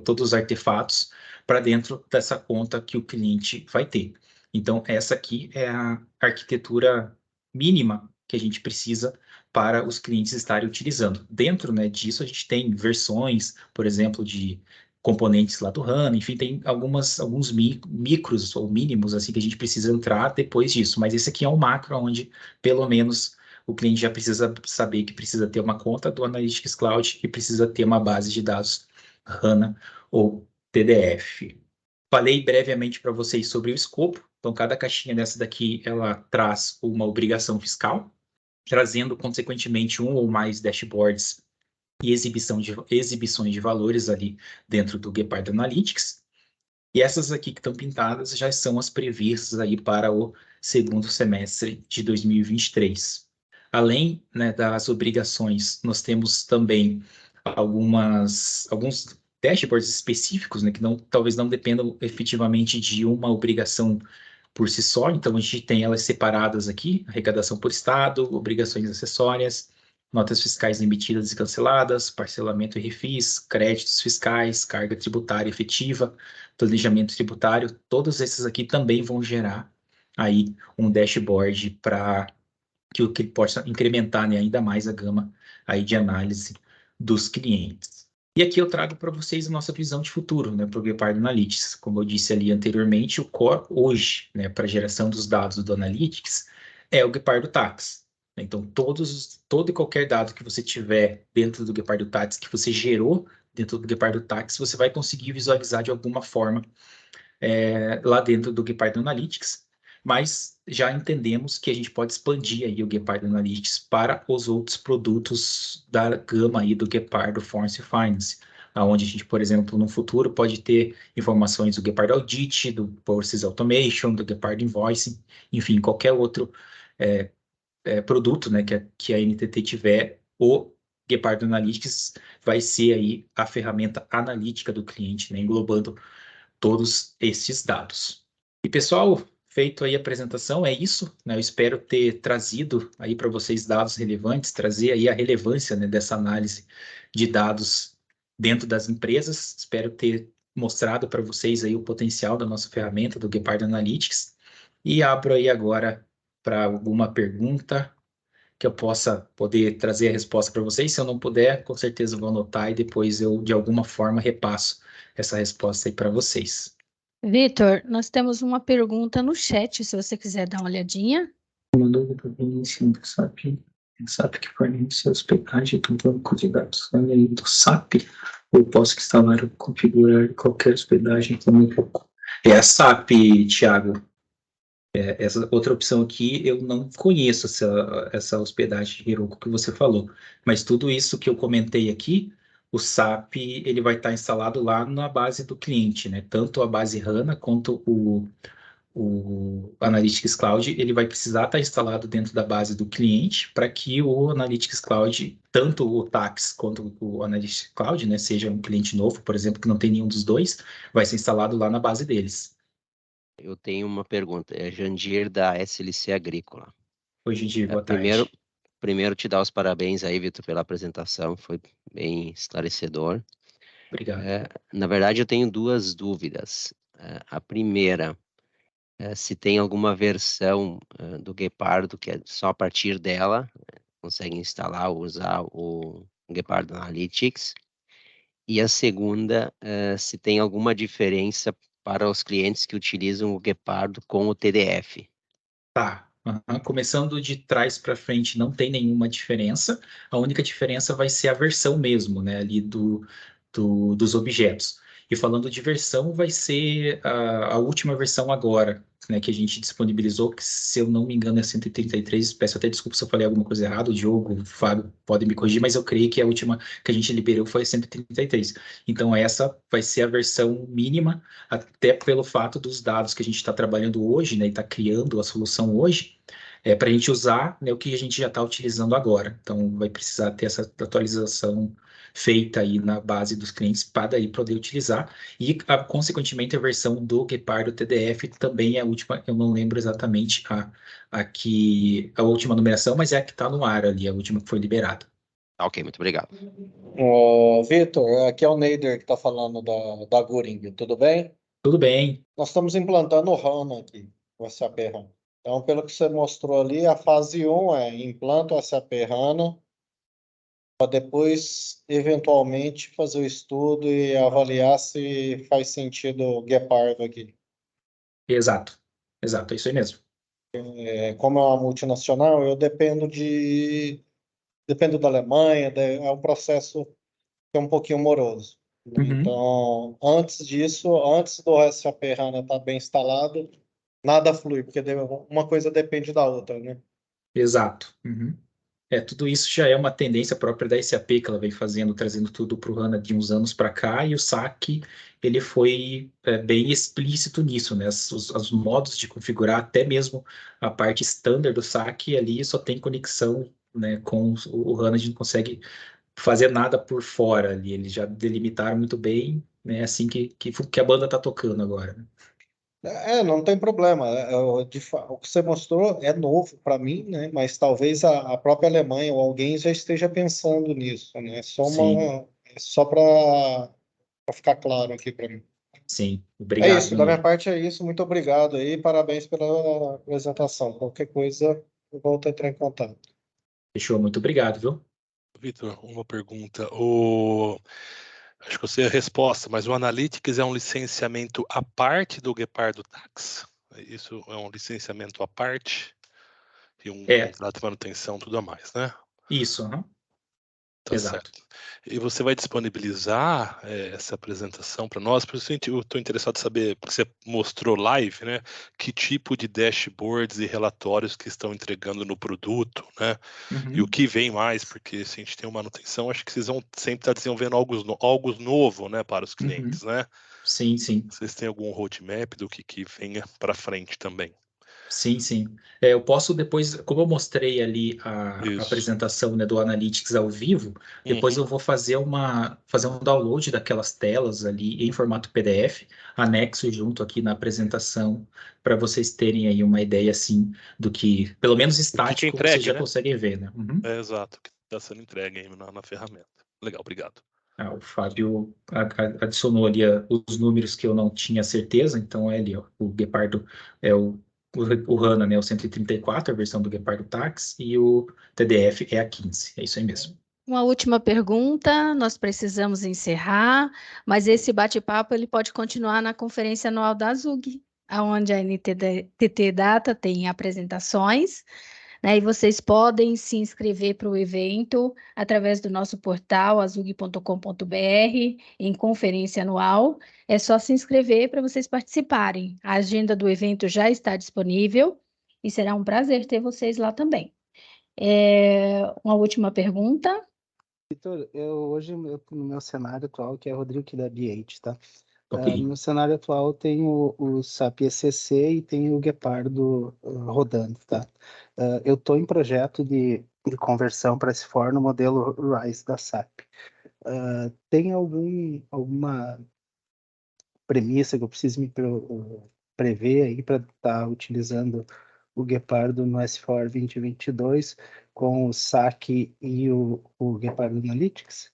todos os artefatos para dentro dessa conta que o cliente vai ter. Então, essa aqui é a arquitetura mínima que a gente precisa para os clientes estarem utilizando. Dentro, né, disso, a gente tem versões, por exemplo, de componentes lá do HANA, enfim, tem alguns micros ou mínimos assim que a gente precisa entrar depois disso, mas esse aqui é um macro onde pelo menos o cliente já precisa saber que precisa ter uma conta do Analytics Cloud e precisa ter uma base de dados HANA ou TDF. Falei brevemente para vocês sobre o escopo, então cada caixinha dessa daqui ela traz uma obrigação fiscal, trazendo consequentemente um ou mais dashboards e exibições de valores ali dentro do Guepardo Analytics. E essas aqui que estão pintadas já são as previstas aí para o segundo semestre de 2023. Além, né, das obrigações, nós temos também alguns dashboards específicos, né, que talvez não dependam efetivamente de uma obrigação por si só, então a gente tem elas separadas aqui, arrecadação por estado, obrigações acessórias, notas fiscais emitidas e canceladas, parcelamento e refis, créditos fiscais, carga tributária efetiva, planejamento tributário, todos esses aqui também vão gerar aí um dashboard para que o que possa incrementar, né, ainda mais a gama aí de análise dos clientes. E aqui eu trago para vocês a nossa visão de futuro, né, para o Guepardo Analytics. Como eu disse ali anteriormente, o core hoje, né, para a geração dos dados do Analytics é o Guepardo Tax. Então, todo e qualquer dado que você tiver dentro do Guepardo Tax, que você gerou dentro do Guepardo Tax, você vai conseguir visualizar de alguma forma lá dentro do Guepardo Analytics, mas já entendemos que a gente pode expandir aí o Guepardo Analytics para os outros produtos da gama aí do Guepardo Forensic Finance, onde a gente, por exemplo, no futuro pode ter informações do Gepard Audit, do Process Automation, do Gepard Invoicing, enfim, qualquer outro produto, né, que a NTT tiver, o Gepard Analytics vai ser aí a ferramenta analítica do cliente, né, englobando todos esses dados. E pessoal, feito aí a apresentação, é isso, né? Eu espero ter trazido aí para vocês dados relevantes, trazer aí a relevância, né, dessa análise de dados dentro das empresas. Espero ter mostrado para vocês aí o potencial da nossa ferramenta do Gepard Analytics e abro aí agora para alguma pergunta que eu possa poder trazer a resposta para vocês. Se eu não puder, com certeza eu vou anotar e depois eu de alguma forma repasso essa resposta aí para vocês. Vitor, nós temos uma pergunta no chat, se você quiser dar uma olhadinha. Uma dúvida bem em cima do SAP. SAP que fornece a hospedagem do banco de dados do SAP, ou posso instalar ou configurar qualquer hospedagem também? É a SAP, Thiago. Essa outra opção aqui, eu não conheço essa hospedagem Heroku que você falou, mas tudo isso que eu comentei aqui, o SAP ele vai estar instalado lá na base do cliente, né? Tanto a base HANA quanto o Analytics Cloud, ele vai precisar estar instalado dentro da base do cliente para que o Analytics Cloud, tanto o TAX quanto o Analytics Cloud, né, seja um cliente novo, por exemplo, que não tem nenhum dos dois, vai ser instalado lá na base deles. Eu tenho uma pergunta. É Jandir da SLC Agrícola. Hoje em dia, boa Primeiro, tarde. primeiro te dar os parabéns aí, Vitor, pela apresentação. Foi bem esclarecedor. Obrigado. Na verdade, eu tenho duas dúvidas. A primeira, se tem alguma versão do Guepardo que é só a partir dela consegue instalar ou usar o Guepardo Analytics. E a segunda, se tem alguma diferença para os clientes que utilizam o Guepardo com o TDF. Tá. Uhum. Começando de trás para frente, não tem nenhuma diferença. A única diferença vai ser a versão mesmo, né, ali dos objetos. E falando de versão, vai ser a última versão agora, né, que a gente disponibilizou, que se eu não me engano é 133. Peço até desculpa se eu falei alguma coisa errada, o Diogo, o Fábio podem me corrigir, mas eu creio que a última que a gente liberou foi a 133. Então essa vai ser a versão mínima, até pelo fato dos dados que a gente está trabalhando hoje, né, e está criando a solução hoje, para a gente usar, né, o que a gente já está utilizando agora. Então vai precisar ter essa atualização feita aí na base dos clientes para daí poder utilizar. E, consequentemente, a versão do Guepardo TDF também é a última, eu não lembro exatamente a última numeração, mas é a que está no ar ali, a última que foi liberada. Ok, muito obrigado. Vitor, aqui é o Neider que está falando da Guring, tudo bem? Tudo bem. Nós estamos implantando o HANA aqui, o SAP HANA. Então, pelo que você mostrou ali, a fase 1 é implanta o SAP HANA, para depois, eventualmente, fazer o estudo e avaliar se faz sentido o Guepardo aqui. Exato, é isso aí mesmo. Como é uma multinacional, eu dependo da Alemanha, é um processo que é um pouquinho moroso. Uhum. Então, antes disso, antes do SAP HANA estar bem instalado, nada flui, porque uma coisa depende da outra, né? Exato. Uhum. Tudo isso já é uma tendência própria da SAP que ela vem fazendo, trazendo tudo para o HANA de uns anos para cá, e o SAC ele foi bem explícito nisso, né? Os modos de configurar, até mesmo a parte standard do SAC ali só tem conexão, né, com o HANA, a gente não consegue fazer nada por fora ali, eles já delimitaram muito bem, né, assim que a banda está tocando agora, né? Não tem problema. O que você mostrou é novo para mim, né? Mas talvez a própria Alemanha ou alguém já esteja pensando nisso, né? Sim, Só para ficar claro aqui para mim. sim. É Obrigado, isso, da minha Daniel. parte é isso. Muito obrigado aí, parabéns pela apresentação. Qualquer coisa, eu volto a entrar em contato. Fechou, muito obrigado, viu? Vitor, uma pergunta. Acho que eu sei a resposta, mas o Analytics é um licenciamento à parte do Guepardo Tax? Isso é um licenciamento à parte? E um contrato de manutenção, tudo a mais, né? Isso, uhum. Tá Exato. certo. E você vai disponibilizar essa apresentação para nós? Por isso eu estou interessado em saber, porque você mostrou live, né? Que tipo de dashboards e relatórios que estão entregando no produto, né? E o que vem mais, porque se a gente tem uma manutenção, acho que vocês vão sempre estar desenvolvendo algo novo, né, para os clientes, né? Sim, sim. Vocês têm algum roadmap do que venha para frente também? Sim, sim. Eu posso depois, como eu mostrei ali a Isso. apresentação, né, do Analytics ao vivo, depois eu vou fazer um download daquelas telas ali em formato PDF, anexo junto aqui na apresentação, para vocês terem aí uma ideia, assim, do que, pelo menos Que é estático, vocês entregue, já né? conseguem ver, né? Exato, que está sendo entregue aí na ferramenta. Legal, obrigado. O Fábio adicionou ali os números que eu não tinha certeza, então é ali, ó, o Guepardo é o HANA, né, o 134, a versão do Guepardo Tax, e o TDF é a 15, é isso aí mesmo. Uma última pergunta, nós precisamos encerrar, mas esse bate-papo ele pode continuar na conferência anual da ZUG, onde a NTT Data tem apresentações, né, e vocês podem se inscrever para o evento através do nosso portal azug.com.br em conferência anual. É só se inscrever para vocês participarem. A agenda do evento já está disponível e será um prazer ter vocês lá também. Uma última pergunta. Vitor, hoje no meu cenário atual, que é Rodrigo aqui da BH, tá? Ok. No meu cenário atual tem o SAP ECC e tem o Guepardo rodando, tá? Eu estou em projeto de conversão para esse for no modelo RISE da SAP. Tem alguma premissa que eu preciso me prever aí para estar utilizando o Guepardo no S4 2022 com o SAC e o Guepardo Analytics?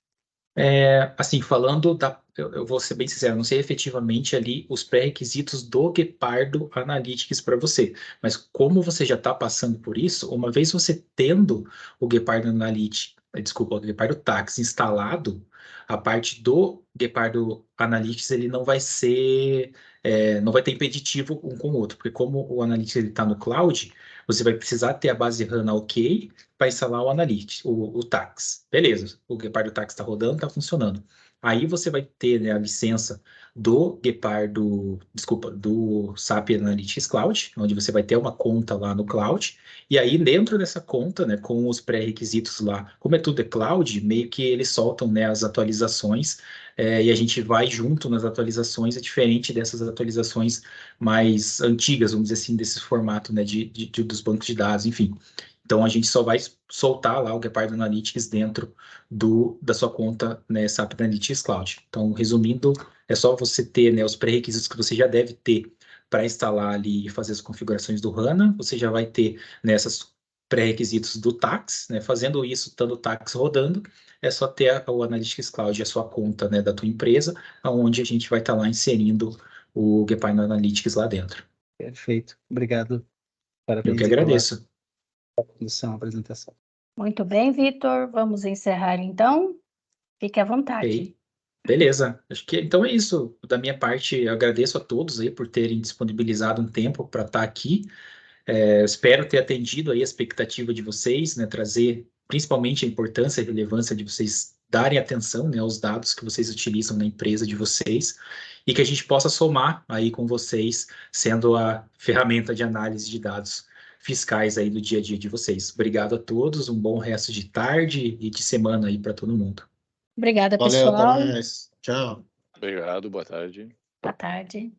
Assim, falando eu vou ser bem sincero, não sei efetivamente ali os pré-requisitos do Guepardo Analytics para você, mas como você já está passando por isso, uma vez você tendo o Guepardo Analytics, desculpa, o Guepardo Tax instalado, a parte do Guepardo Analytics ele não vai ser, não vai ter impeditivo um com o outro, porque como o Analytics está no cloud, você vai precisar ter a base HANA ok para instalar o Analytics, o Tax. Beleza, o Guepardo Tax está rodando, está funcionando. Aí você vai ter, né, a licença do do SAP Analytics Cloud, onde você vai ter uma conta lá no cloud, e aí dentro dessa conta, né, com os pré-requisitos lá, como é tudo cloud, meio que eles soltam, né, as atualizações, e a gente vai junto nas atualizações, é diferente dessas atualizações mais antigas, vamos dizer assim, desse formato, né, dos bancos de dados, enfim. Então, a gente só vai soltar lá o Guepardo Analytics dentro da sua conta, né, SAP Analytics Cloud. Então, resumindo, é só você ter, né, os pré-requisitos que você já deve ter para instalar ali e fazer as configurações do HANA. Você já vai ter nessas pré-requisitos do Tax, né, fazendo isso, estando o Tax rodando, é só ter o Analytics Cloud, a sua conta, né, da tua empresa, onde a gente vai estar lá inserindo o Guepardo Analytics lá dentro. Perfeito. Obrigado. Eu Parabéns que aí pela agradeço. apresentação. Muito bem, Vitor. Vamos encerrar então. Fique à vontade. Ok. Beleza. Acho que então é isso. Da minha parte, eu agradeço a todos aí por terem disponibilizado um tempo para estar aqui. Eu espero ter atendido aí a expectativa de vocês, né? Trazer principalmente a importância e relevância de vocês darem atenção, né, aos dados que vocês utilizam na empresa de vocês e que a gente possa somar aí com vocês, sendo a ferramenta de análise de dados fiscais aí do dia a dia de vocês. Obrigado a todos, um bom resto de tarde e de semana aí para todo mundo. Obrigada, Valeu, pessoal. até mais. Tchau. Obrigado, boa tarde. Boa tarde.